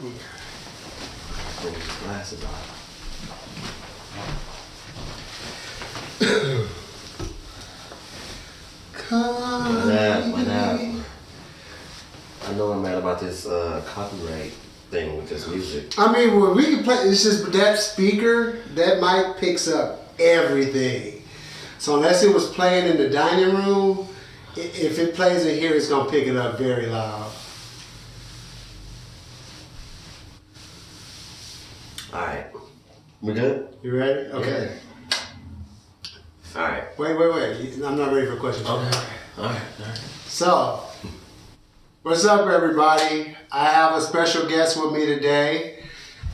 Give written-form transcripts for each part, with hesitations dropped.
Bring his glasses on. What up? I know I'm mad about this copyright thing with this music. I mean, well, we can play. It's just that speaker, that mic picks up everything. So unless it was playing in the dining room, if it plays in here, it's gonna pick it up very loud. All right, we good? You ready? Okay. Yeah. All right. Wait. I'm not ready for questions. Okay. All right. So, what's up, everybody? I have a special guest with me today.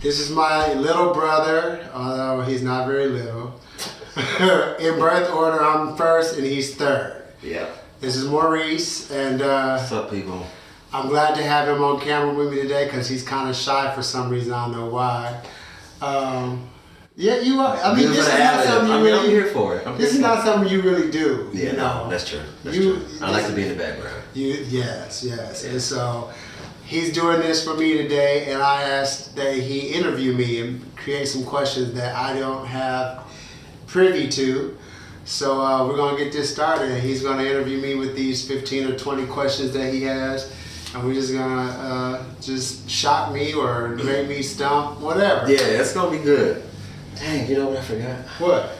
This is my little brother, although he's not very little. In birth order, I'm first and he's third. Yeah. This is Maurice, and What's up, people? I'm glad to have him on camera with me today because he's kind of shy for some reason. I don't know why. Yeah, you are. I mean, this is not something you really. I'm here for it. This is not something you really do. Yeah, you know? no, that's true. That's true. I like to be in the background. Yes. And so he's doing this for me today, and I asked that he interview me and create some questions that I don't have privy to. So we're gonna get this started, and he's gonna interview me with these 15 or 20 questions that he has, and we're just gonna just shock me or make me stump, whatever. Yeah, it's gonna be good. Dang, you know what I forgot? What?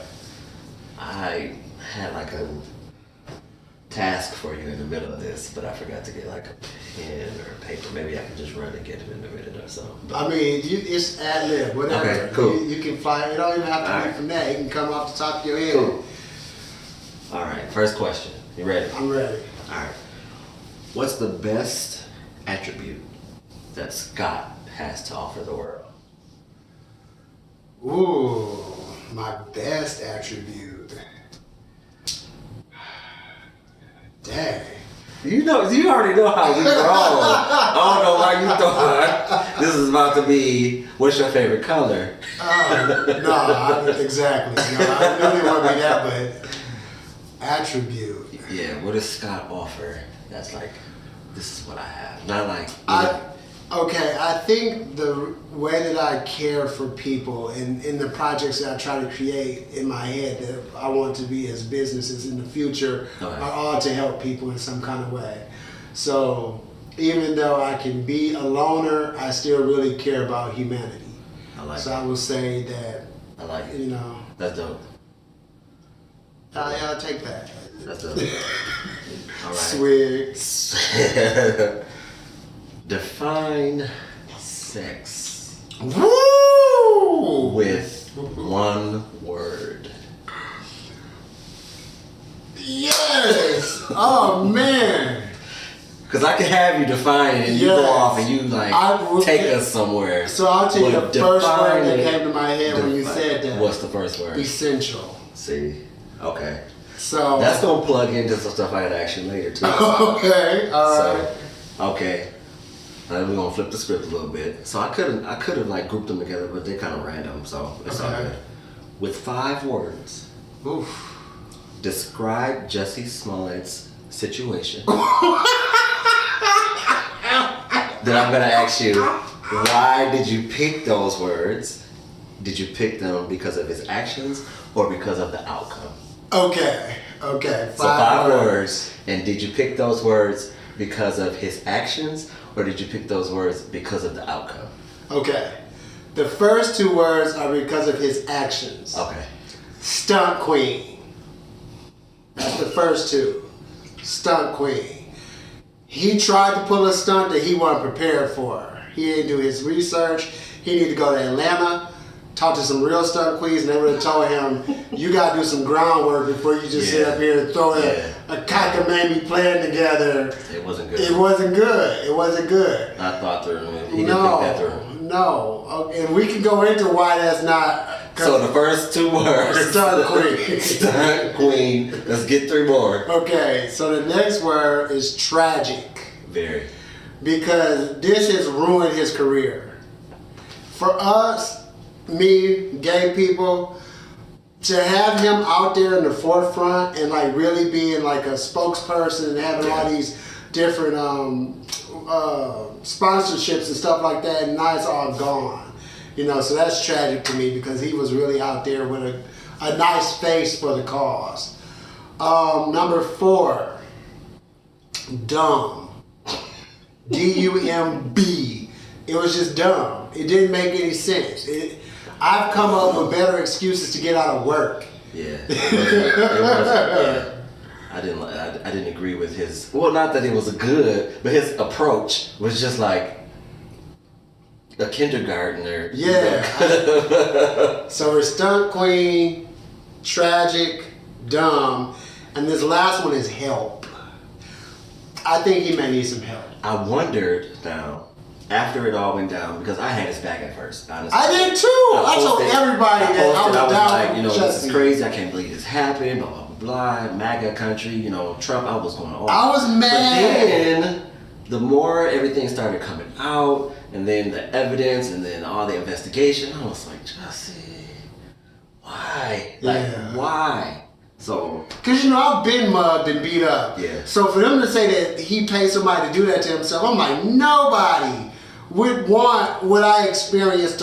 I had like a task for you in the middle of this, but I forgot to get like a pen or paper. Maybe I can just run and get it in a minute or so. I mean, it's ad lib, whatever. Okay, cool. You can fly. It don't even have to All be right. from that. It can come off the top of your head. Cool. All right, first question. You ready? I'm ready. All right. What's the best attribute that Scott has to offer the world? Ooh, my best attribute. Dang. You already know how we roll. I don't know why you thought this is about to be, what's your favorite color? Exactly. No, I really want to be that, but attribute. Yeah, what does Scott offer that's like, this is what I have? Not like, I think the way that I care for people and in the projects that I try to create in my head that I want to be as businesses in the future are all to help people in some kind of way. So even though I can be a loner, I still really care about humanity. I like So it. I would say that, I like it. you know, That's dope. I'll take that. That's dope. All right. Swig. Define sex Woo! with one word. Yes! Oh man! Because I can have you define it and you go Yes. off and you take us somewhere. So I'll tell you But the first word that define came to my head when you define- said that. What's the first word? Essential. See? Okay. So That's going to plug into some stuff I had to ask you later too. okay, alright. Okay. Now we're gonna flip the script a little bit. So I could have like grouped them together, but they're kind of random, so it's all Okay. good. With 5 words, Oof. describe Jussie Smollett's situation. Then I'm gonna ask you, why did you pick those words? Did you pick them because of his actions or because of the outcome? Okay. So 5 words, and did you pick those words because of his actions, or did you pick those words because of the outcome? Okay. The first 2 words are because of his actions. Okay. Stunt queen. That's the first 2. Stunt queen. He tried to pull a stunt that he wasn't prepared for. He didn't do his research. He needed to go to Atlanta, talk to some real stunt queens, and they would have told him, you got to do some groundwork before you just sit up here and throw a cockamamie plan together. It wasn't good. It wasn't good. It wasn't good. I thought through. He didn't think that through. No. And we can go into why that's not. So the first 2 words. Stunt queen. Stunt queen. Let's get 3 more. Okay, so the next word is tragic. Very. Because this has ruined his career. For us, me, gay people, to have him out there in the forefront and like really being like a spokesperson and having all these different sponsorships and stuff like that, and now it's all gone. You know, so that's tragic to me because he was really out there with a nice face for the cause. Number 4, dumb. D-U-M-B. It was just dumb. It didn't make any sense. I've come up with better excuses to get out of work. Yeah. It wasn't. I didn't agree with his. Well, not that it was good, but his approach was just like a kindergartner. Yeah. So we're stunt queen, tragic, dumb, and this last one is help. I think he may need some help. I wondered now, after it all went down, because I had his back at first, honestly. I did too. I told everybody that I was down like, with this Jesse. is crazy. I can't believe this happened. Blah blah blah. MAGA country. Trump. I was going on. I was mad. But then, the more everything started coming out, and then the evidence, and then all the investigation, I was like, Jesse, why? Why? So, because I've been mugged and beat up. Yeah. So for them to say that he paid somebody to do that to himself, I'm like, nobody would want what I experienced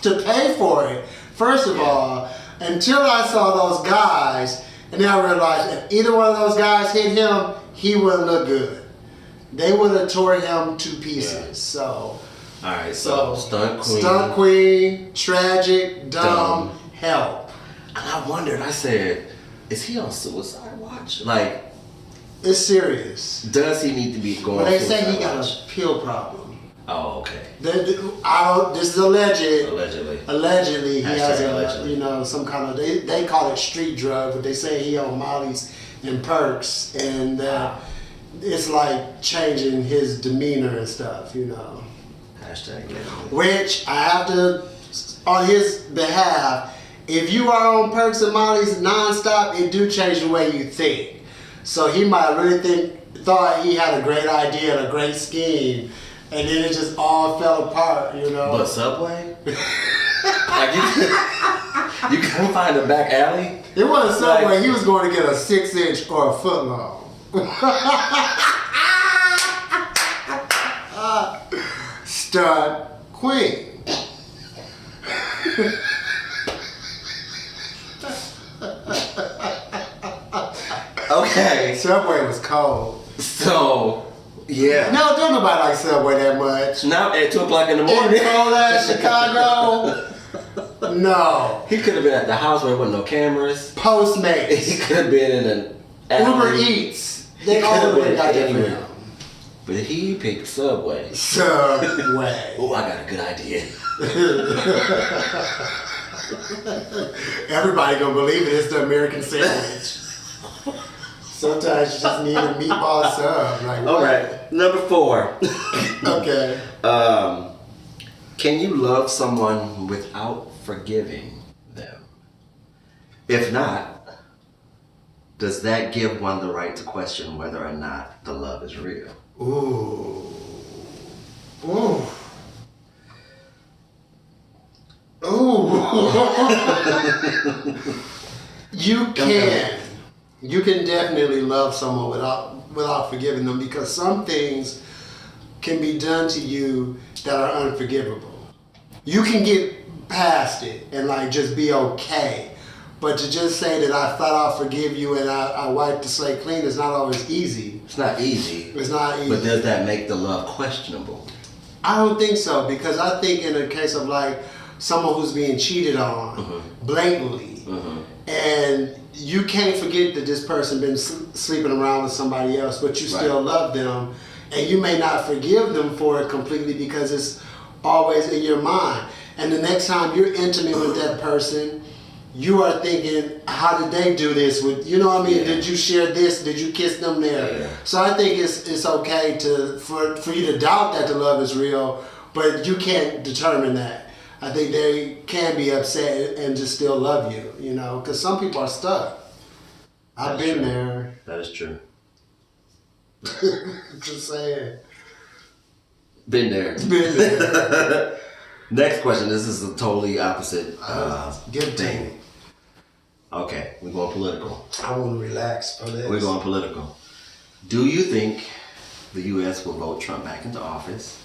to pay for it. First of all, until I saw those guys, and then I realized if either one of those guys hit him, he wouldn't look good. They would have tore him to pieces. Yeah. So. All right. So stunt queen, tragic, dumb, help. And I wondered. I said, is he on suicide watch? Like, it's serious. Does he need to be going? Well, they say he got a pill problem. Oh, okay. This is alleged. Allegedly, he has allegedly. Some kind of they call it street drug, but they say he on Molly's and perks, and it's like changing his demeanor and stuff. Hashtag. Which I have to, on his behalf. If you are on perks and mollies nonstop, it do change the way you think. So he might really thought he had a great idea and a great scheme, and then it just all fell apart, But Subway? Like you couldn't find a back alley? It wasn't Subway. He was going to get a 6-inch or a foot long. Stunt queen. Okay. Subway was cold. So, yeah. No, don't nobody like Subway that much. Not at 2 o'clock in the morning. In cold ass Chicago. No. He could have been at the house where there wasn't no cameras. Postmates. He could have been in an Uber Eats. They all would have got that for him. But he picked Subway. Subway. Oh, I got a good idea. Everybody gonna believe it. It's the American sandwich. Sometimes you just need a meatball sub. Like, all right, number 4. Okay. Can you love someone without forgiving them? If not, does that give one the right to question whether or not the love is real? Ooh. Ooh. Ooh. You can definitely love someone without forgiving them, because some things can be done to you that are unforgivable. You can get past it and just be okay, but to just say that I thought I'll forgive you and I wiped the slate clean is not always easy. It's not easy. It's not easy. But does that make the love questionable? I don't think so, because I think in a case of someone who's being cheated on blatantly, and you can't forget that this person been sleeping around with somebody else, but you still love them, and you may not forgive them for it completely because it's always in your mind. And the next time you're intimate with that person, you are thinking, how did they do this? With what I mean? Yeah. Did you share this? Did you kiss them there? Yeah. So I think it's okay for you to doubt that the love is real, but you can't determine that. I think they can be upset and just still love you, because some people are stuck. I've been there. That is true. Just saying. Been there. Next question. This is a totally opposite thing. Okay, we're going political. I want to relax for this. We're going political. Do you think the U.S. will vote Trump back into office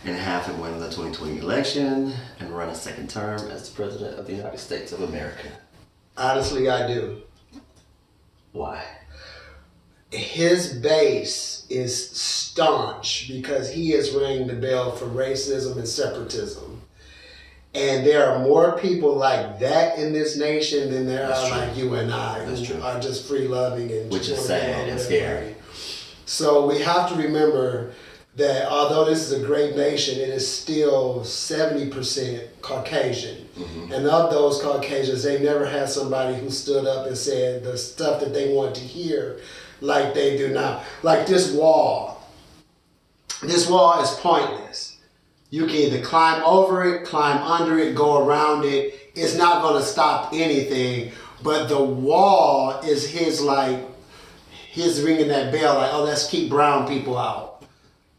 and have him win the 2020 election and run a second term as the President of the United States of America? Honestly, I do. Why? His base is staunch because he has rang the bell for racism and separatism. And there are more people like that in this nation than there That's are true. like you and I, That's who true. are just free loving and Which just is wanna get sad along and with scary. everybody. So we have to remember that although this is a great nation, it is still 70% Caucasian. Mm-hmm. And of those Caucasians, they never had somebody who stood up and said the stuff that they want to hear like they do now. Like this wall. This wall is pointless. You can either climb over it, climb under it, go around it. It's not going to stop anything. But the wall is his ringing that bell like, oh, let's keep brown people out.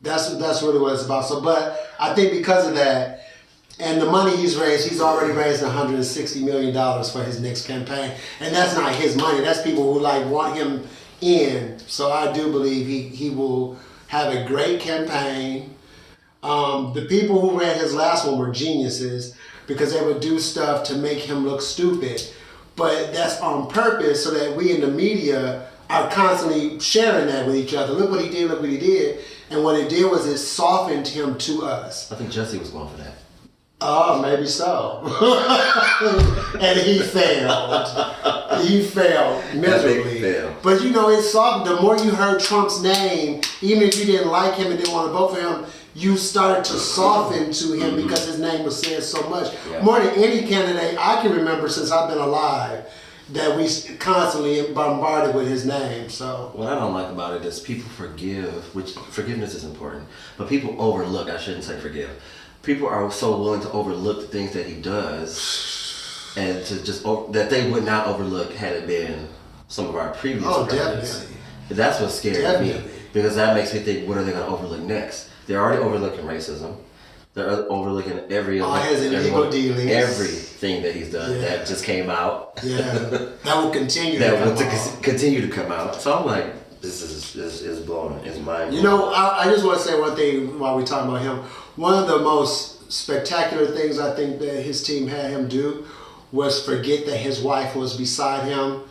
That's really what it's about. So, but I think because of that, and the money he's raised, he's already raised $160 million for his next campaign. And that's not his money. That's people who want him in. So I do believe he will have a great campaign. The people who ran his last one were geniuses because they would do stuff to make him look stupid. But that's on purpose so that we in the media are constantly sharing that with each other. Look what he did, look what he did. And what it did was it softened him to us. I think Jesse was going for that. Oh, maybe so. And he failed. He failed miserably. fail. But it's soft. The more you heard Trump's name, even if you didn't like him and didn't want to vote for him, you started to soften to him because his name was said so much. Yeah. More than any candidate I can remember since I've been alive, that we constantly bombarded with his name. So What I don't like about it is people forgive, which forgiveness is important, but people overlook. I shouldn't say forgive. People are so willing to overlook the things that he does, and to just that they would not overlook had it been some of our previous presidents. Definitely. That's what scares me, Definitely. because that makes me think, what are they going to overlook next? They're already overlooking racism. They're overlooking All his illegal dealings. everything that he's done Yeah. that just came out. yeah, that will continue. That to will come on. continue to come out. So I'm like, this is blowing. It's mind blowing. I just want to say one thing while we're talking about him. One of the most spectacular things I think that his team had him do was forget that his wife was beside him.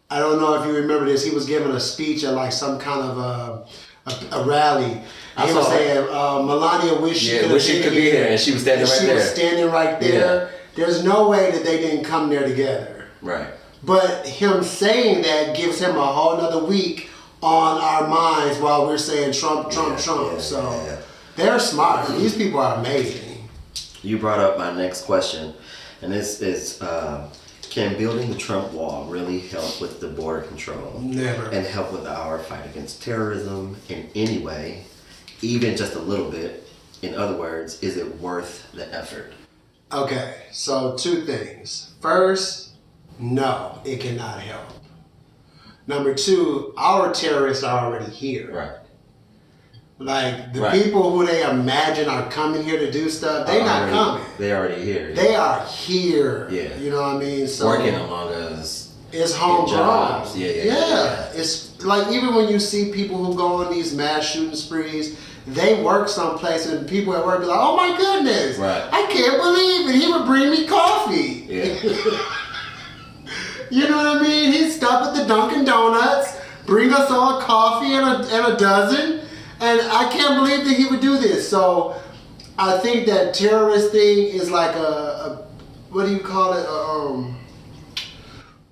I don't know if you remember this. He was giving a speech at some kind of a rally. I He was saw saying, Melania wish she could be here, and she was standing and right she there. was standing right there. Yeah. There's no way that they didn't come there together. Right. But him saying that gives him a whole nother week on our minds while we're saying Trump. So they're smart. These people are amazing. You brought up my next question, and this is, can building the Trump wall really help with the border control? Never. And help with our fight against terrorism in any way, even just a little bit? In other words, is it worth the effort? Okay, so two things. First, no, it cannot help. Number two, our terrorists are already here. Right. Like the Right. people who they imagine are coming here to do stuff, they're not coming. They already here. They are here. Yeah. You know what I mean? So working among us. it's homegrown. jobs. Yeah. It's like even when you see people who go on these mass shooting sprees, they work someplace and people at work be like, oh my goodness, Right. I can't believe it. He would bring me coffee. Yeah. You know what I mean? He'd stop at the Dunkin' Donuts, bring us all coffee and a dozen, and I can't believe that he would do this. So I think that terrorist thing is like a what do you call it?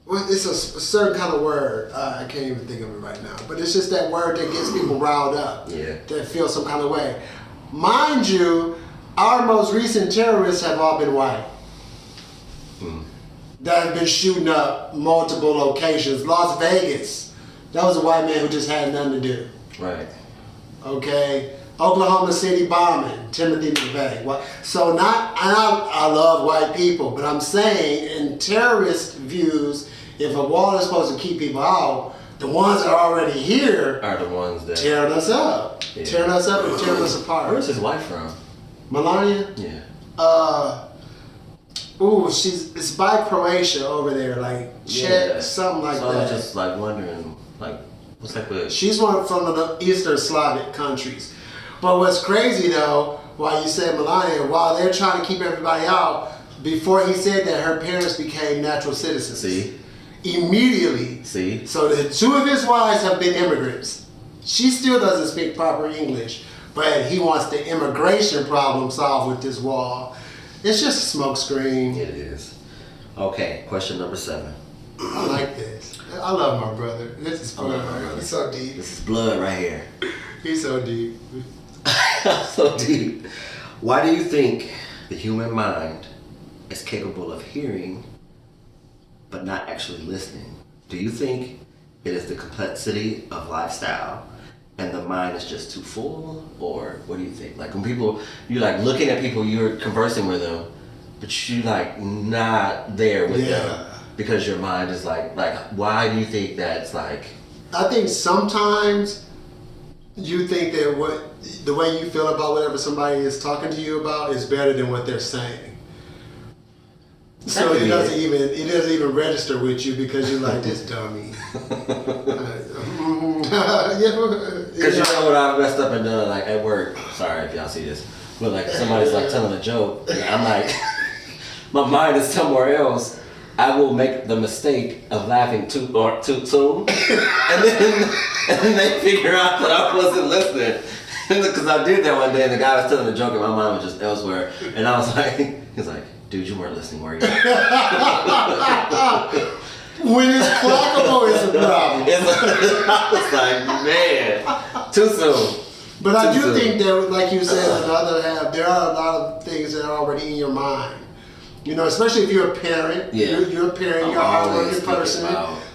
Well, it's a certain kind of word. I can't even think of it right now. But it's just that word that gets people riled up. Yeah. That feel some kind of way. Mind you, our most recent terrorists have all been white. That have been shooting up multiple locations. Las Vegas. That was a white man who just had nothing to do. Right. Okay. Oklahoma City bombing, Timothy McVeigh. So I love white people, but I'm saying in terrorist views, if a wall is supposed to keep people out, the ones that are already here Are the ones that. tearing us up. Yeah. Tearing us up and tearing us apart. Where's his wife from? Melania? Yeah. It's by Croatia over there, like Czech, Yeah. something like so that. I was just like wondering, like, What's that with? She's one from the Eastern Slavic countries. But what's crazy though, while you said Melania, while they're trying to keep everybody out, before he said that, her parents became natural citizens. See? Immediately. See? So the two of his wives have been immigrants. She still doesn't speak proper English, but he wants the immigration problem solved with this wall. It's just a smokescreen. It is. Okay, question number 7. I like this. I love my brother. This is fun. love my brother. He's so deep. This is blood right here. He's so deep. So deep. Why do you think the human mind is capable of hearing but not actually listening? Do you think it is the complexity of lifestyle and the mind is just too full? Or what do you think? Like when people, you're like looking at people, you're conversing with them, but you like not there with them because your mind is like why do you think that's like? I think sometimes you think that the way you feel about whatever somebody is talking to you about is better than what they're saying. So it doesn't even register with you because you're like this dummy. Because you know what I've messed up and done, like at work. Sorry if y'all see this, but like somebody's like telling a joke, and I'm like, my mind is somewhere else. I will make the mistake of laughing too soon, and then they figure out that I wasn't listening. Because I did that one day, and the guy was telling a joke, and my mind was just elsewhere, and I was like, he's like, dude, you weren't listening, were you? When it's clockable, it's a problem. I was like, man, too soon. But I do think that, like you said, on the other half, there are a lot of things that are already in your mind. You know, especially if you're a parent. Yeah. You're a parent, you're a hardworking person.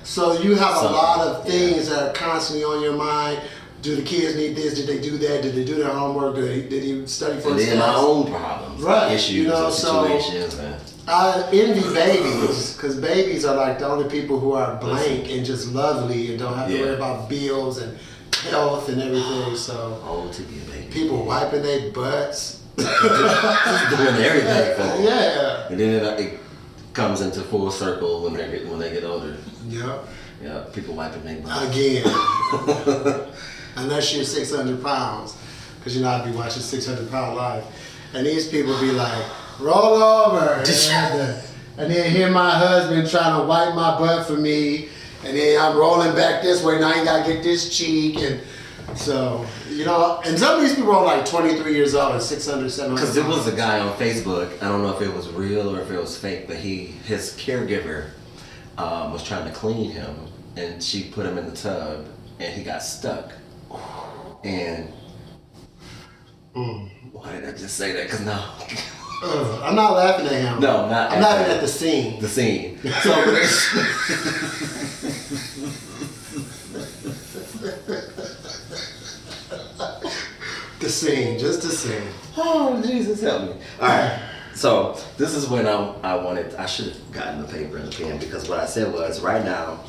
So you have a lot of things that are constantly on your mind. Do the kids need this? Did they do that? Did they do their homework? Did he study for his test? My own problems, issues, you know, situations. So I envy babies because babies are like the only people who are blank and just lovely and don't have to worry about bills and health and everything. So to be a baby. People wiping their butts. Just doing everything for them. Yeah. And then it comes into full circle when they get older. Yep. Yeah, people wiping their butts. Again. Unless you're 600 pounds. Because you know I'd be watching 600 Pound Life. And these people be like, roll over. And then hear my husband trying to wipe my butt for me. And then I'm rolling back this way. Now you got to get this cheek. And so, you know, and some of these people are like 23 years old and 600, 700 Because there was a guy on Facebook, I don't know if it was real or if it was fake, but his caregiver was trying to clean him, and she put him in the tub, and he got stuck. And why did I just say that? Because now I'm not laughing at him. No, I'm laughing at the scene. The scene. So the scene, just the scene. Oh, Jesus help me. All right. So this is when I should have gotten the paper and the pen, because what I said was, right now,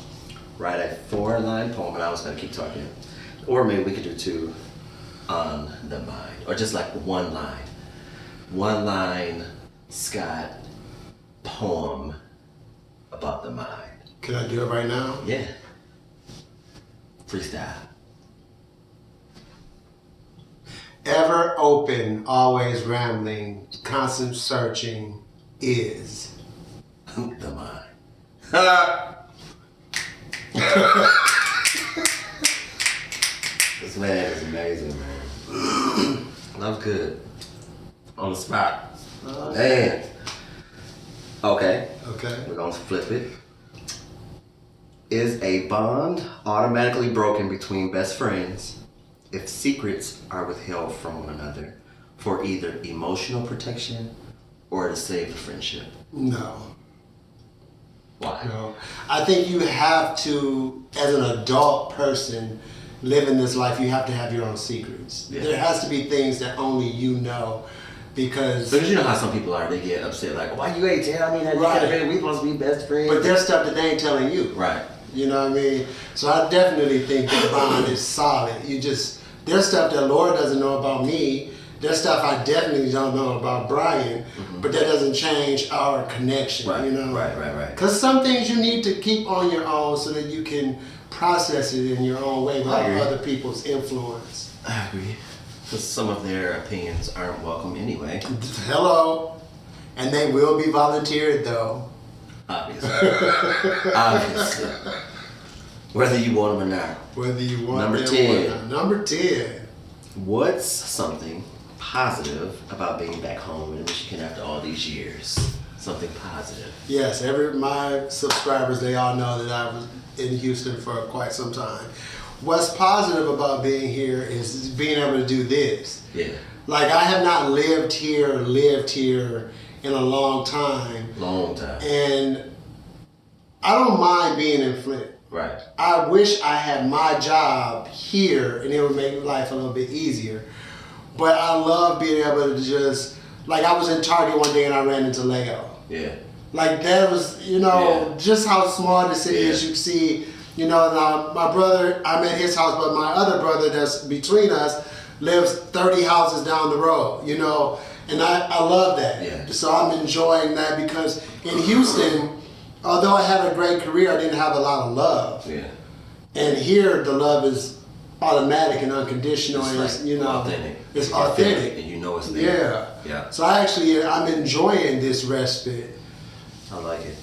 write a 4-line poem, and I was going to keep talking. Or maybe we could do 2 on the mind, or just like 1 line. 1 line, Scott, poem about the mind. Can I do it right now? Yeah. Freestyle. Ever open, always rambling, constant searching is the mind. This man is amazing, man. Love good. On the spot. Man. Okay. Okay. We're gonna flip it. Is a bond automatically broken between best friends if secrets are withheld from one another for either emotional protection or to save the friendship? No. Why? No. I think you have to, as an adult person, live in this life, you have to have your own secrets. Yeah. There has to be things that only you know, because you know how some people are, they get upset like, why you ain't tell me that you Right. could have been, we supposed to be best friends. but there's stuff that they ain't telling you. Right. You know what I mean? So I definitely think the bond is solid. There's stuff that Laura doesn't know about me. There's stuff I definitely don't know about Brian, but that doesn't change our connection, Right. you know? Right. Because some things you need to keep on your own so that you can process it in your own way without agree. other people's influence. I agree. Because some of their opinions aren't welcome anyway. Hello. And they will be volunteered though. Obviously. Obviously. Whether you want them or not. Whether you want Number them 10. or not. Number 10. What's something positive about being back home in Michigan after all these years? Something positive. Yes, my subscribers, they all know that I was in Houston for quite some time. What's positive about being here is being able to do this. Yeah. Like, I have not lived here in a long time. Long time. And I don't mind being in Flint. Right. I wish I had my job here and it would make life a little bit easier. But I love being able to just, like, I was in Target one day and I ran into Lego. Yeah. Like, that was, just how small the city is. You see, now my brother, I'm at his house, but my other brother that's between us lives 30 houses down the road, and I love that. Yeah. So I'm enjoying that because in Houston, although I had a great career, I didn't have a lot of love. Yeah. And here, the love is automatic and unconditional, It's and like authentic. it's You can feel authentic. it and you know it's there. Yeah. Yeah. So I'm enjoying this respite. I like it.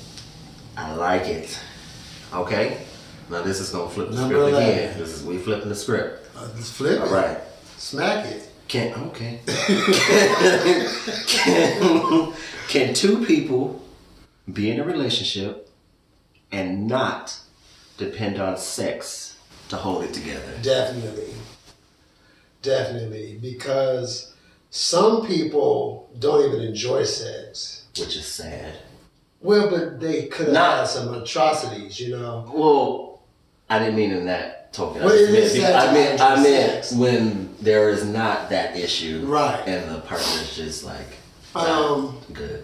I like it. Okay. Now this is gonna flip the Number script 11. again. We flipping the script. Let's flip it. All right. Smack it. Can two people be in a relationship and not depend on sex to hold it together? Definitely. Because some people don't even enjoy sex. Which is sad. Well, but they could have Nah. had some atrocities, Well, I didn't mean in that token. Well, it is sad to have I meant sex. when there is not that issue, Right. And the partner's just like Um, good.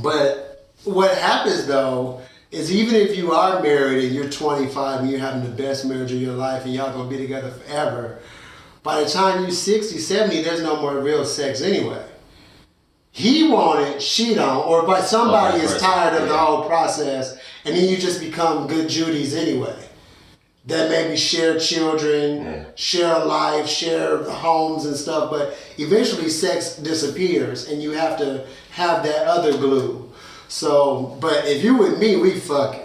But what happens though is even if you are married and you're 25 and you're having the best marriage of your life and y'all gonna be together forever, by the time you're 60, 70, there's no more real sex anyway. He want it, she don't, or but somebody is tired of the whole process, and then you just become good Judies anyway. That maybe share children, share a life, share homes and stuff, but eventually sex disappears and you have to have that other glue. So, but if you with me, we fucking.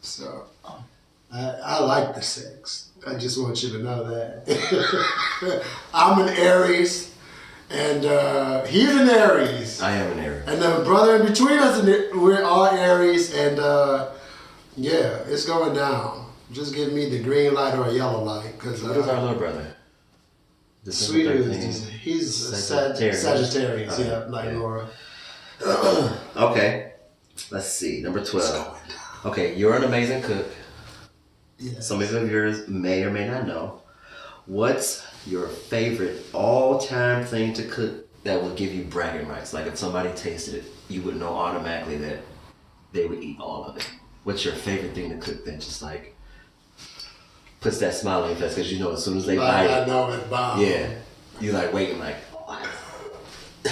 So, I like the sex. I just want you to know that. I'm an Aries, and he's an Aries. I am an Aries. And the brother in between us, we're all Aries, and it's going down. Just give me the green light or a yellow light. Cause, What is our little brother? Sweet December is 13th. he's a Sagittarius. Sagittarius, Okay. like Yeah. Laura. Okay. Let's see. Number 12. Okay, you're an amazing cook. Yes. Some of your viewers may or may not know. What's your favorite all-time thing to cook that would give you bragging rights? Like if somebody tasted it, you would know automatically that they would eat all of it. What's your favorite thing to cook that just like puts that smile on your face because you know as soon as they bite I it, know it's bomb. yeah, you like waiting like, what?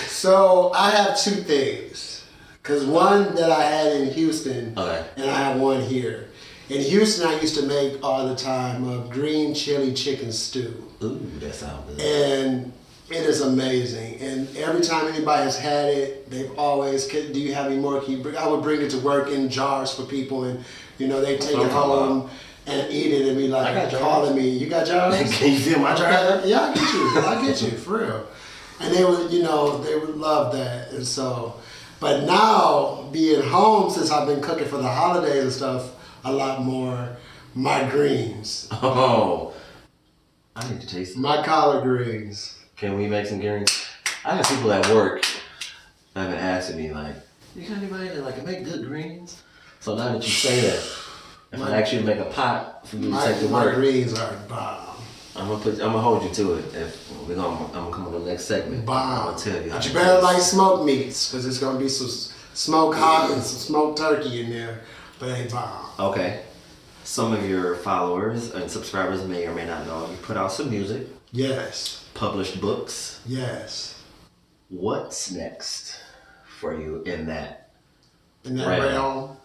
So I have two things. Cause one that I had in Houston, Okay. and I have one here. In Houston, I used to make all the time a green chili chicken stew. Ooh, that sounds good. And it is amazing. And every time anybody has had it, they've always, do you have any more? I would bring it to work in jars for people, and they take it home and eat it and be I got like jars. calling me. You got jars? Can you feel my jar? Yeah, I get you, for real. And they would, they would love that. And so, but now being home, since I've been cooking for the holidays and stuff, a lot more, my greens. Oh, I need to taste it. My collard greens. Can we make some greens? I got people at work that have been asking me like, you got anybody that like can make good greens? So now that you say that, if I ask you to make a pot for you to take to My work, greens are bomb. I'm gonna hold you to it. If I'm gonna come on the next segment. Bomb. I'm gonna tell you. But you better like smoked meats, because it's gonna be some smoked hog and some smoked turkey in there. But they bomb. Okay. Some of your followers and subscribers may or may not know you put out some music, Yes. published books. Yes. What's next for you in that? In that Right. realm.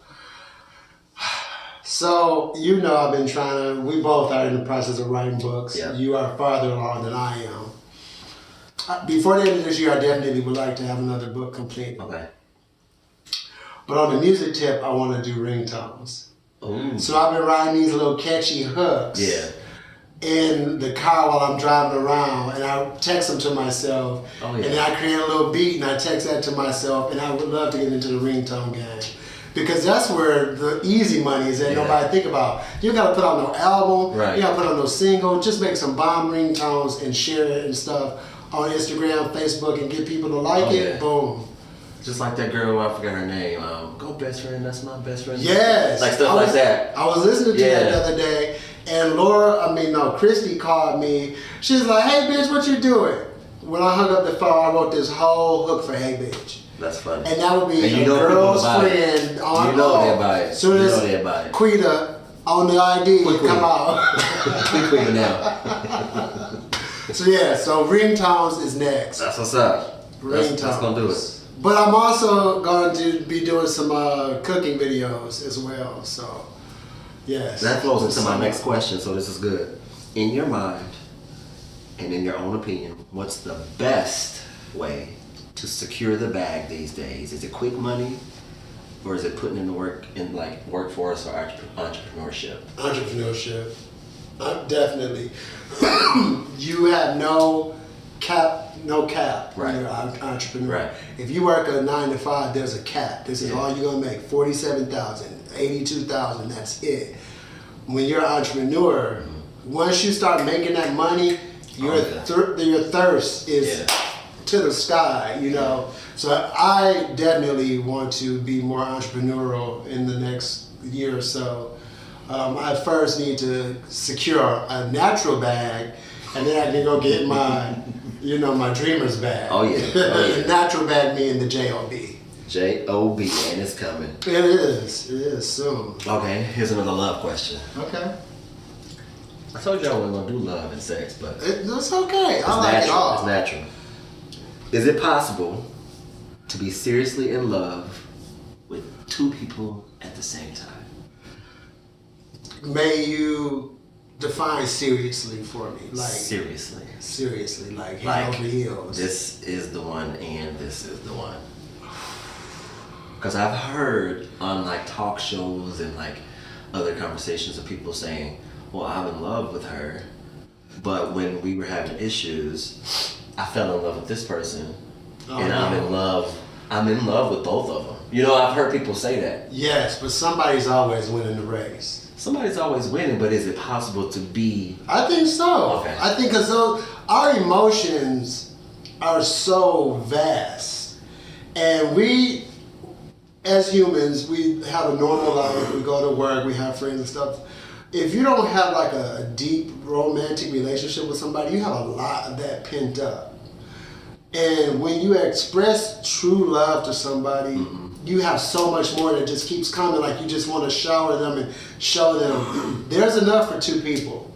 So, you know, I've been trying to, we both are in the process of writing books. Yeah. You are farther along than I am. Before the end of this year, I definitely would like to have another book completed. Okay. But on the music tip, I want to do ringtones. Ooh. So I've been writing these little catchy hooks Yeah. in the car while I'm driving around, and I text them to myself. Oh, yeah. And then I create a little beat, and I text that to myself, and I would love to get into the ringtone game. Because that's where the easy money is that Yeah. nobody think about. You gotta put out no album, Right. you gotta put out no single, just make some bomb ringtones and share it and stuff on Instagram, Facebook, and get people to like Oh, it. yeah. Boom. Just like that girl, I forgot her name. Go best friend, that's my best friend. Yes. Like stuff like that. I was listening to Yeah. that the other day, and Christy called me. She's like, "Hey, bitch, what you doing?" When I hung up the phone, I wrote this whole hook for "Hey, bitch." That's funny. And that would be And you a know people girl's buy it. friend on You know they buy it. Soon You as know they buy it. Quita on the ID Quick, come quick. out. Quick now. So yeah, so ringtones is next. That's what's up. Ringtones. That's gonna do it. But I'm also going to be doing some cooking videos as well. So yes. That flows into my next question, so this is good. In your mind, and in your own opinion, what's the best way to secure the bag these days? Is it quick money, or is it putting in the work in like workforce or entrepreneurship? Entrepreneurship. Definitely. You have no cap Right. when you're an entrepreneur. Right. If you work a 9 to 5, there's a cap. This is Yeah. all you're gonna make. 47,000, 82,000, that's it. When you're an entrepreneur, once you start making that money, your your thirst is to the sky, you know. So I definitely want to be more entrepreneurial in the next year or so. I first need to secure a natural bag, and then I can go get my, my dreamer's bag. Oh, yeah. Oh, yeah. Natural bag meaning the J-O-B. J-O-B, and it's coming. It is soon. Okay, here's another love question. Okay. I told you I wasn't gonna do love and sex, but It's okay. it's I like it natural. all. It's natural. Is it possible to be seriously in love with two people at the same time? May you define seriously for me, like Seriously. like head Like, over heels. this is the one and this is the one. Because I've heard on like talk shows and like other conversations of people saying, well, I'm in love with her, but when we were having issues, I fell in love with this person, and I'm in love with both of them. You know, I've heard people say that. Yes, but somebody's always winning the race. Somebody's always winning, but is it possible to be? I think so. Okay. I think because our emotions are so vast, and we, as humans, we have a normal life. We go to work. We have friends and stuff. If you don't have like a deep romantic relationship with somebody, you have a lot of that pent up. And when you express true love to somebody, you have so much more that just keeps coming. Like you just want to shower them and show them there's enough for two people.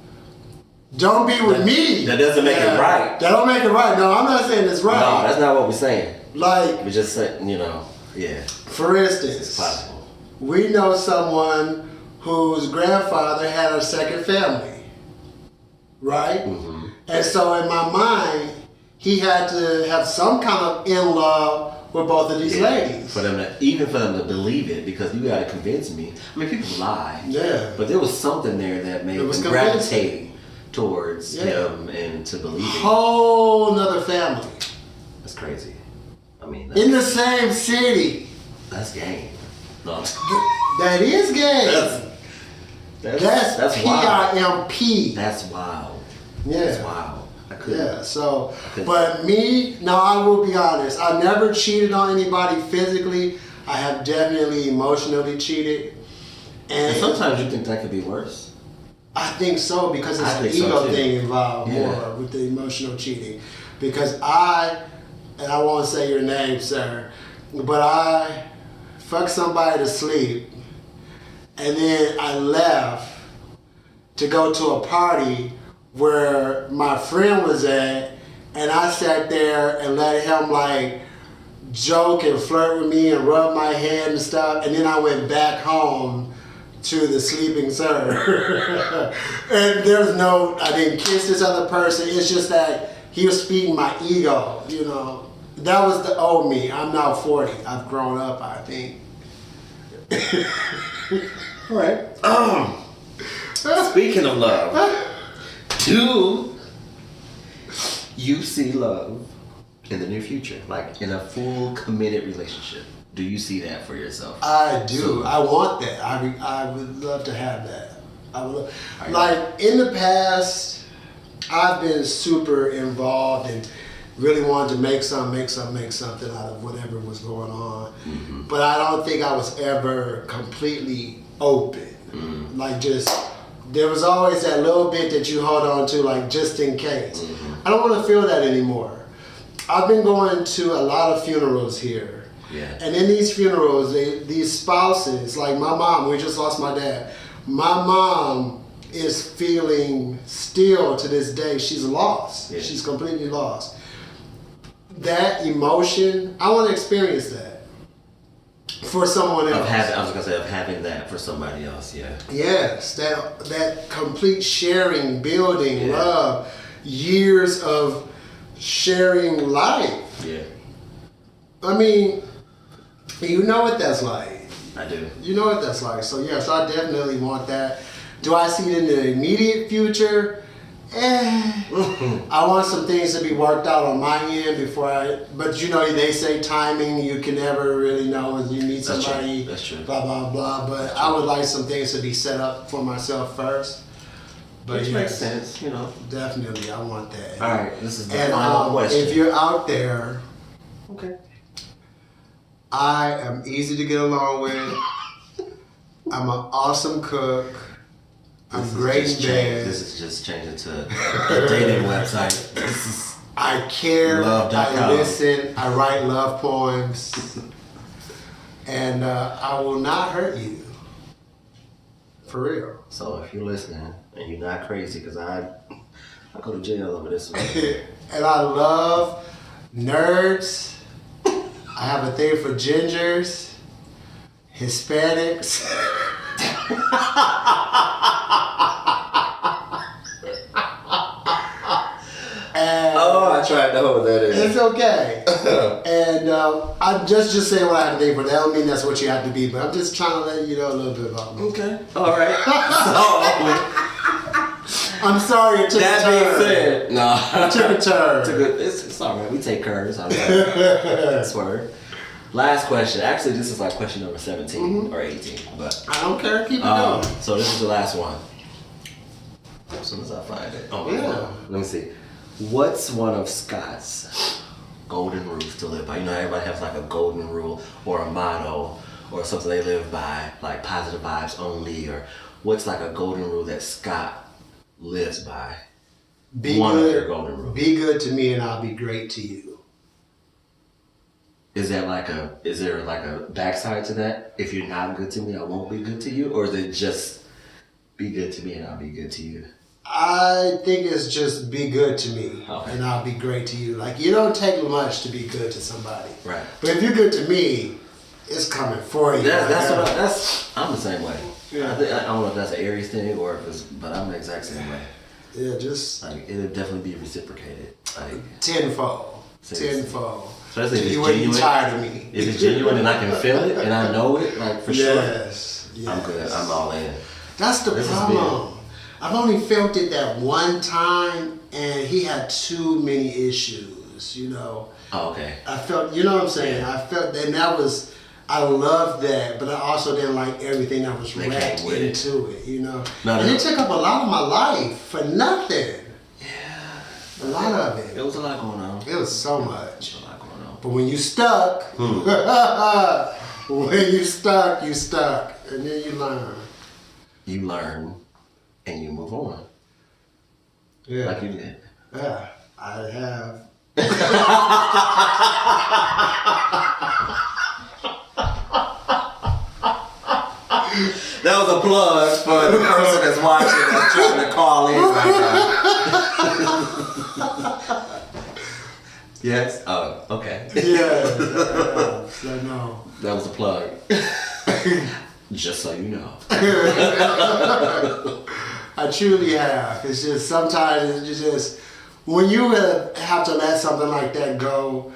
Don't be with me. That doesn't make it right. That don't make it right. No, I'm not saying it's right. No, that's not what we're saying. Like, We're just saying, yeah, for instance, it's possible. we know someone whose grandfather had a second family, right? Mm-hmm. And so in my mind, he had to have some kind of in love with both of these ladies. For them to believe it, because you gotta convince me. I mean, people lie. Yeah. But there was something there that made It was them convincing. gravitate towards him and to believe it. Whole nother family. That's crazy. I mean, In the same city. that's game. No, That is gay. That's wild. PIMP. That's wild. Yeah. That's wild. I couldn't. Yeah, so, couldn't. but me, no, I will be honest. I never cheated on anybody physically. I have definitely emotionally cheated. And And sometimes you think that could be worse. I think so, because it's I an think so, ego too. thing involved Yeah. more with the emotional cheating. Because I won't say your name, sir, but I fucked somebody to sleep, and then I left to go to a party where my friend was at, and I sat there and let him like joke and flirt with me and rub my head and stuff, and then I went back home to the sleeping sir. And I didn't kiss this other person. It's just that he was feeding my ego, you know. That was the old me. I'm now 40. I've grown up, I think. All right. Speaking of love, do you see love in the near future? Like in a full committed relationship? Do you see that for yourself? I do. So- I want that. I would love to have that. Like in the past, I've been super involved and really wanted to make something out of whatever was going on. Mm-hmm. But I don't think I was ever completely open. Mm-hmm. Like there was always that little bit that you hold on to, like just in case. Mm-hmm. I don't want to feel that anymore. I've been going to a lot of funerals here. Yeah. And in these funerals, these spouses, like my mom, we just lost my dad. My mom is feeling still to this day, she's lost. Yeah. She's completely lost. That emotion, I want to experience that for someone else. Of having that for somebody else, yeah. Yes, that complete sharing, building, Yeah. love, years of sharing life. Yeah, I mean, you know what that's like. I do. You know what that's like. So yes, I definitely want that. Do I see it in the immediate future? I want some things to be worked out on my end but you know, they say timing, you can never really know when you meet That's somebody, true. That's true. blah, blah, blah. But I would like some things to be set up for myself first. But Which yes, makes sense, you know. definitely, I want that. All right, this is the And final question. if you're out there, Okay. I am easy to get along with. I'm an awesome cook. I'm great in bed. This is just changing to a dating website. This is I care. Love.com. I listen. I write love poems. And I will not hurt you. For real. so if you're listening and you're not crazy, because I go to jail over this one. And I love nerds. I have a thing for gingers, Hispanics. And Oh, I tried to hold that in. it's okay. And I'm just saying what I have to think for. That don't mean that's what you have to be, but I'm just trying to let you know a little bit about me. Okay. All right. I'm sorry it So took a that being turn. said, no. It took a turn. It's all right. We take curves. All right. That's word. Last question. Actually, this is like question number 17 or 18, but I don't care. Keep it going. so this is the last one. As soon as I find it. Oh, Yeah. Let me see. What's one of Scott's golden rules to live by? You know, everybody has like a golden rule or a motto or something they live by, like positive vibes only, or what's like a golden rule that Scott lives by? Be One of good. your golden rules. Be good to me, and I'll be great to you. Is there like a backside to that? If you're not good to me, I won't be good to you? Or is it just be good to me and I'll be good to you? I think it's just be good to me, Okay. and I'll be great to you. Like, you don't take much to be good to somebody. Right. But if you're good to me, it's coming for you. I'm the same way. Yeah. I don't know if that's an Aries thing or if it's, but I'm the exact same way. Yeah, just Like it'll definitely be reciprocated. Like tenfold. Seriously. Tenfold. especially if You it's wouldn't be genuine. tired of me. If it's genuine and I can feel it and I know it, like for sure, Yes. I'm good. I'm all in. That's the This is problem. I've only felt it that one time, and he had too many issues, you know. Oh, okay. I felt, you know what I'm saying? Yeah. I felt, and that was, I loved that, but I also didn't like everything that was They wrapped came with it. into it, you know. No, and no. it took up a lot of my life for nothing. Yeah. A lot of it. It was a lot going on. It was so much. A lot going on. But when you stuck, Hmm. when you stuck, and then you learn. You learn and you move on. Yeah. Like you did. Yeah, I have. That was a plug for the person that's watching that's trying to call in right now. Yes? Oh, okay. Yeah, so no. That was a plug. Just so you know. I truly have. It's just sometimes it's just when you have to let something like that go,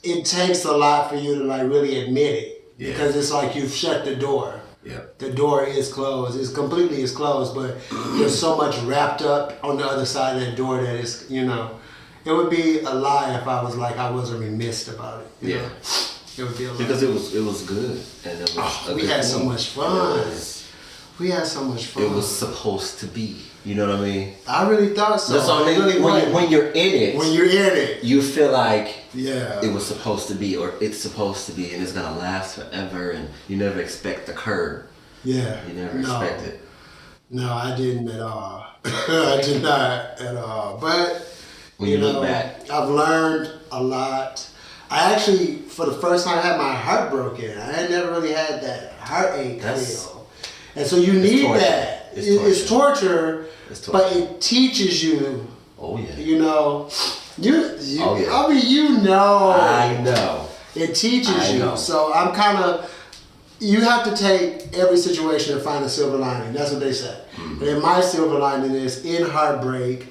it takes a lot for you to like really admit it because it's like you've shut the door. Yeah. The door is closed. It's completely closed, but there's so much wrapped up on the other side of that door that it's, you know, it would be a lie if I was like I wasn't remiss about it. You know? It would be a lie. Because it was good and it was we had so much fun. We had so much fun. It was supposed to be. You know what I mean? I really thought so. That's what I mean. Really When you're in it, you feel like it was supposed to be, or it's supposed to be, and it's gonna last forever, and you never expect the curve. Yeah. You never expect it. No, I didn't at all. I did not at all. But when you look back, I've learned a lot. I actually, for the first time, had my heart broken. I had never really had that heartache feel. And so you need torture. that. It's torture, but it teaches you. Oh yeah. You know, oh, yeah. I mean, you know. I know. It teaches you. So I'm kind of. You have to take every situation and find a silver lining. That's what they say. Mm-hmm. And my silver lining is in heartbreak,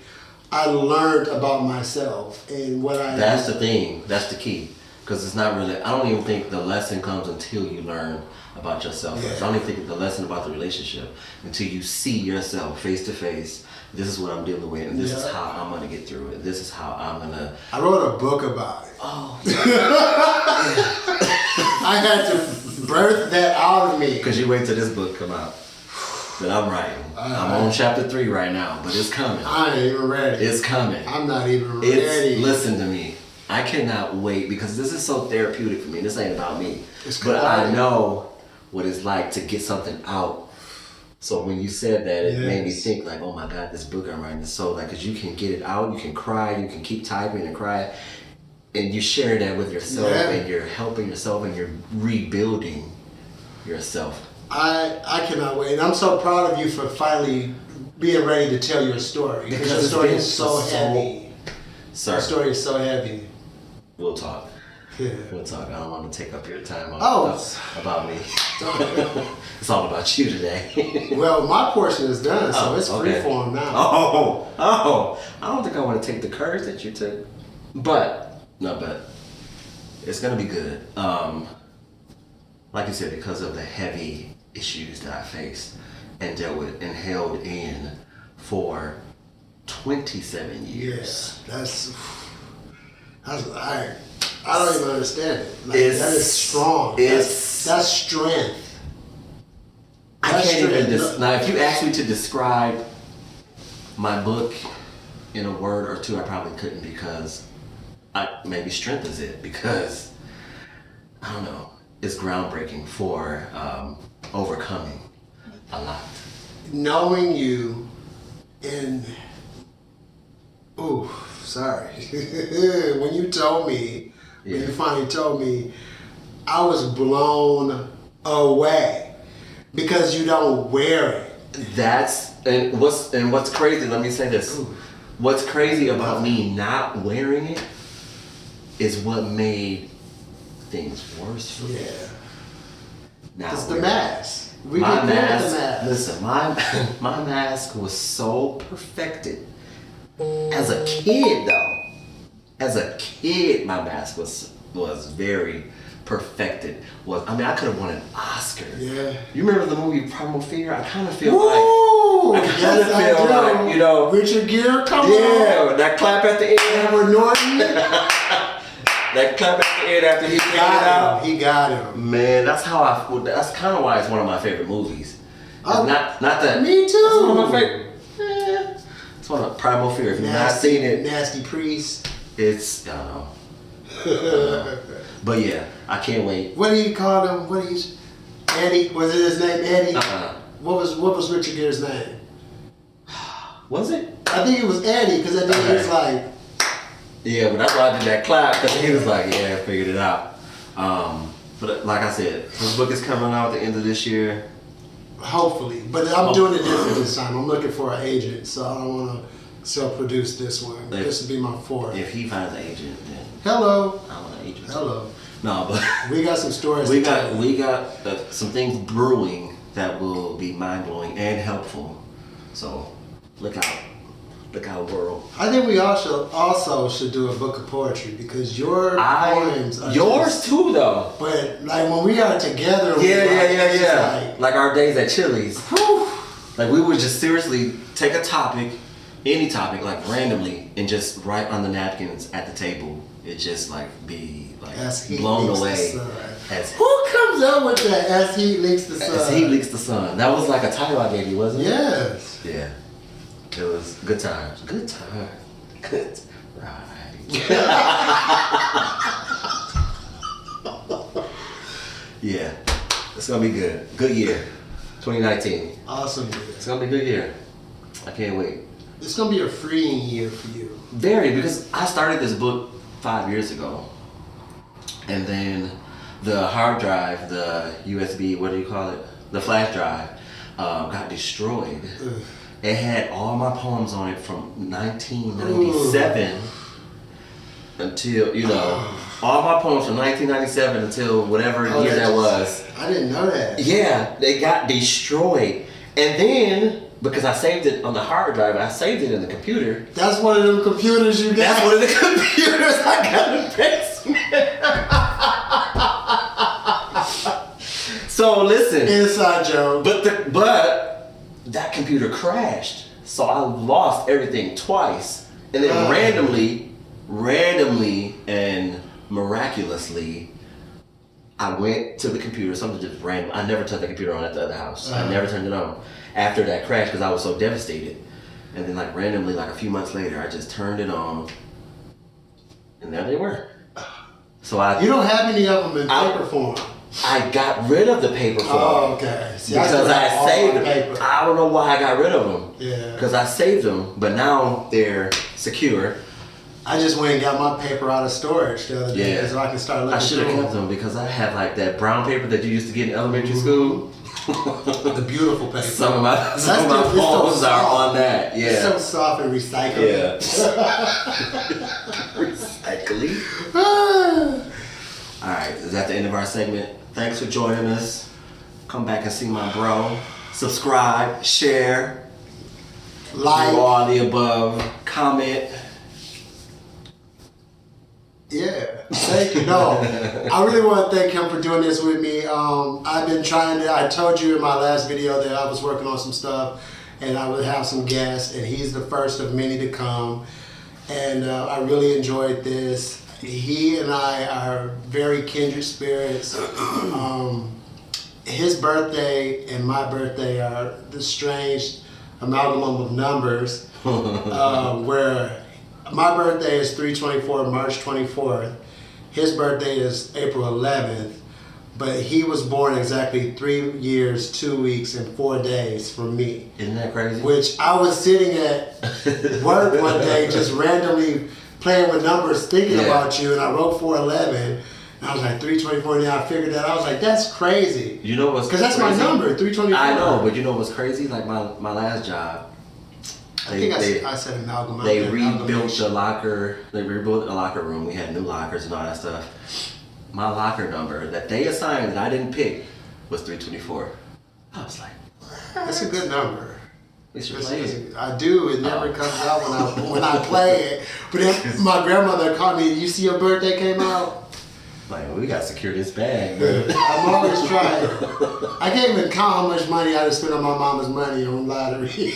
I learned about myself and what I. That's the thing. That's the key. Because it's not really. I don't even think the lesson comes until you learn about yourself. Yeah. I don't even think the lesson about the relationship until you see yourself face to face. This is what I'm dealing with, and this is how I'm gonna get through it. This is how I'm gonna. I wrote a book about it. Oh. I had to birth that out of me. Because you wait till this book come out that I'm writing. I'm on chapter 3 right now, but it's coming. I ain't even ready. It's coming. I'm not even ready. Listen to me. I cannot wait because this is so therapeutic for me. This ain't about me. But I know what it's like to get something out. So when you said that, it made me think like, oh my God, this book I'm writing is so like, because you can get it out, you can cry, you can keep typing and cry, and you share that with yourself, and you're helping yourself, and you're rebuilding yourself. I cannot wait. And I'm so proud of you for finally being ready to tell your story. Because your story is so heavy. Sir. Your story is so heavy. We'll talk. Yeah. We'll talk. I don't want to take up your time about me. It's all about you today. Well, my portion is done, so it's free form now. Oh. I don't think I want to take the courage that you took. But it's going to be good. Like you said, because of the heavy issues that I faced and dealt with and held in for 27 years. Yes, I don't even understand it. Like, that is strong. That's strength. I can't even. Now, if you asked me to describe my book in a word or two, I probably couldn't because maybe strength is it because I don't know. It's groundbreaking for overcoming a lot. Knowing you and sorry. When you told me, when you finally told me, I was blown away because you don't wear it. What's crazy, let me say this. What's crazy about me not wearing it is what made things worse for me. Yeah. It's the mask. My mask. Listen, my mask was so perfected. As a kid, though, my mask was very perfected. I could have won an Oscar. Yeah. You remember the movie Primal Fear? I kind of feel like you know, Richard Gere, come on. Yeah, that clap at the end. Edward Norton. That clap at the end after he got it out. He got him. Man, that's kind of why it's one of my favorite movies. Not that. Me too. That's one of my favorite. It's one of Primal Fear. If you've not seen it, Nasty Priest. It's I don't know. But yeah, I can't wait. What do you call him? Eddie? Was it his name, Eddie? What was Richard Gere's name? Was it? I think it was Eddie because I think he was like. Yeah, but that's why I did that clap because he was like, "Yeah, I figured it out." But like I said, his book is coming out at the end of this year. Hopefully, but I'm doing it different this time. I'm looking for an agent, so I don't want to self-produce this one. This will be my fourth. If he finds an agent, then hello. I want an agent. Hello. No, but We got some stories. we to got tell. some things brewing that will be mind blowing and helpful. So look out, world. I think we also should do a book of poetry because your poems are Yours just, too, though. but like when we are together, Yeah. Like, Like our days at Chili's. Like we would just seriously take a topic, any topic, like randomly, and just write on the napkins at the table. It just like be like as heat blown leaks away. the sun. As, Who comes up with that? As heat leaks the sun. as he leaks the sun. That was like a title I gave you, wasn't it? Yes. Yeah. It was good times. Good time. Good ride. Yeah. It's gonna be good. Good year. 2019. Awesome. It's gonna be a good year. I can't wait. It's gonna be a freeing year for you. Very, because I started this book 5 years ago. And then the hard drive, the USB, what do you call it? The flash drive, got destroyed. Ugh. It had all my poems on it from 1997 until, all my poems from 1997 until whatever year that was. I didn't know that. Yeah, they got destroyed. And then, because I saved it on the hard drive, I saved it in the computer. That's one of them computers you got. That's one of the computers I got in the basement. So listen. Inside joke. But that computer crashed, so I lost everything twice, and then randomly and miraculously, I went to the computer. Something just random. I never turned the computer on at the other house. I never turned it on after that crash because I was so devastated. And then like randomly, like a few months later, I just turned it on, and there they were. So You don't have any of them in paper form. I got rid of the paper form. Oh, okay. See, Because I saved them. paper. I don't know why I got rid of them. Yeah. Because I saved them, but now they're secure. I just went and got my paper out of storage the other day so I can start looking I should have through kept them because I have like that brown paper that you used to get in elementary school. the beautiful paper. Some of my It's so poems are soft. on that. It's Yeah. so soft and recyclable. Recycling. All right, is that the end of our segment? Thanks for joining us. Come back and see my bro. Subscribe, share, Like. do all the above. Comment. Yeah, thank you. No, I really want to thank him for doing this with me. I've been I told you in my last video that I was working on some stuff and I would have some guests, and he's the first of many to come. And I really enjoyed this. He and I are very kindred spirits. His birthday and my birthday are the strange amalgam of numbers, where my birthday is 3/24, March 24th. His birthday is April 11th, but he was born exactly 3 years, 2 weeks, and 4 days from me. Isn't that crazy? Which I was sitting at work one day just randomly playing with numbers, thinking about you, and I wrote 411. And I was like 3/24, and then I figured that I was like, that's crazy. You know what's Because that's my crazy? number, 3/24. I know, but you know what's crazy? Like my last job. I said amalgam. They rebuilt the locker. They rebuilt the locker room. We had new lockers and all that stuff. My locker number that they assigned that I didn't pick was 324. I was like, That's a good number. we should play it. I do. It never comes out when I play it. But then my grandmother called me. You see your birthday came out? Like, we got to secure this bag, bro. I'm always trying. I can't even count how much money I just spent on my mama's money on lottery.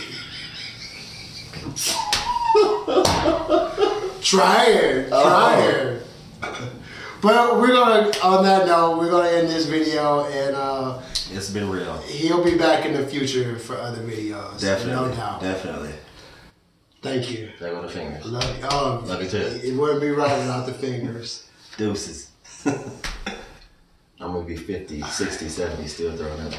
Try it. But on that note, we're gonna end this video, and It's been real. he'll be back in the future for other videos. Definitely. No doubt. Definitely. Thank you. There go the fingers. Love you. Love you too. It wouldn't be right without the fingers. Deuces. I'm going to be 50, 60, 70 still throwing up.